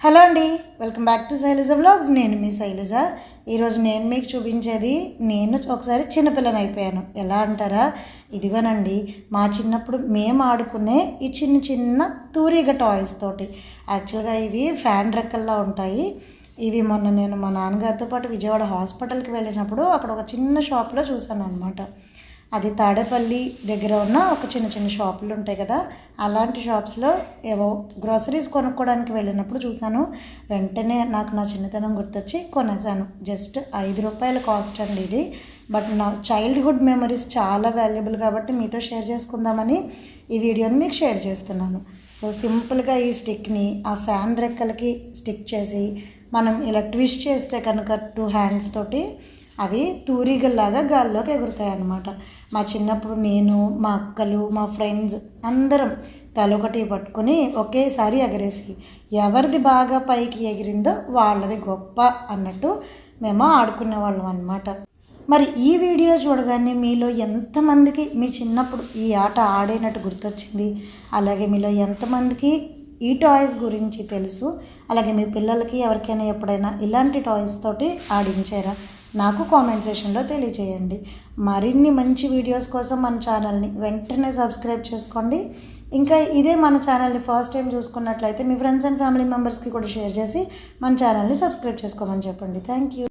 Hello అండి, welcome back to Shailaja vlogs. నేను మీ శైలజ. ఈరోజు నేను మీకు చూపించేది నేను ఒకసారి చిన్నపిల్లని అయిపోయాను. ఎలా అంటారా, ఇదిగోనండి మా చిన్నప్పుడు మేము ఆడుకునే ఈ చిన్న చిన్న తూరిగ టాయ్స్ తోటి. యాక్చువల్గా ఇవి ఫ్యాన్ రెక్కల్లా ఉంటాయి. ఇవి మొన్న నేను మా నాన్నగారితో పాటు విజయవాడ హాస్పిటల్కి వెళ్ళినప్పుడు అక్కడ ఒక చిన్న షాప్లో చూసాను అనమాట. అది తాడేపల్లి దగ్గర ఉన్న ఒక చిన్న చిన్న షాపులు ఉంటాయి కదా, అలాంటి షాప్స్లో ఏవో గ్రోసరీస్ కొనుక్కోవడానికి వెళ్ళినప్పుడు చూశాను. వెంటనే నాకు నా చిన్నతనం గుర్తొచ్చి కొనేసాను. జస్ట్ 5 రూపాయల కాస్ట్ అండి ఇది. బట్ నా చైల్డ్హుడ్ మెమరీస్ చాలా వాల్యుబుల్ కాబట్టి మీతో షేర్ చేసుకుందామని ఈ వీడియోని మీకు షేర్ చేస్తున్నాను. సో సింపుల్గా ఈ స్టిక్ని ఆ ఫ్యాన్ రెక్కలకి స్టిక్ చేసి మనం ఇలా ట్విస్ట్ చేస్తే కనుక 2 హ్యాండ్స్ తోటి అవి తూరిగల్లాగా గాల్లోకి ఎగురుతాయి అన్నమాట. మా చిన్నప్పుడు నేను, మా అక్కలు, మా ఫ్రెండ్స్ అందరం తలొకటి పట్టుకొని ఒకేసారి ఎగరేసి ఎవరిది బాగా పైకి ఎగిరిందో వాళ్ళది గొప్ప అన్నట్టు మేము ఆడుకునేవాళ్ళం అన్నమాట. మరి ఈ వీడియో చూడగానే మీలో ఎంతమందికి మీ చిన్నప్పుడు ఈ ఆట ఆడేనట్టు గుర్తొచ్చింది? అలాగే మీలో ఎంతమందికి ఈ టాయ్స్ గురించి తెలుసు? అలాగే మీ పిల్లలకి ఎవరికైనా ఎప్పుడైనా ఇలాంటి టాయ్స్ తోటి ఆడించారా? నాకు కామెంట్ సెక్షన్లో తెలియజేయండి. మరిన్ని మంచి వీడియోస్ కోసం మన ఛానల్ని వెంటనే సబ్స్క్రైబ్ చేసుకోండి. ఇంకా ఇదే మన ఛానల్ని ఫస్ట్ టైం చూసుకున్నట్లయితే మీ ఫ్రెండ్స్ అండ్ ఫ్యామిలీ మెంబర్స్కి కూడా షేర్ చేసి మన ఛానల్ని సబ్స్క్రైబ్ చేసుకోమని చెప్పండి. Thank you.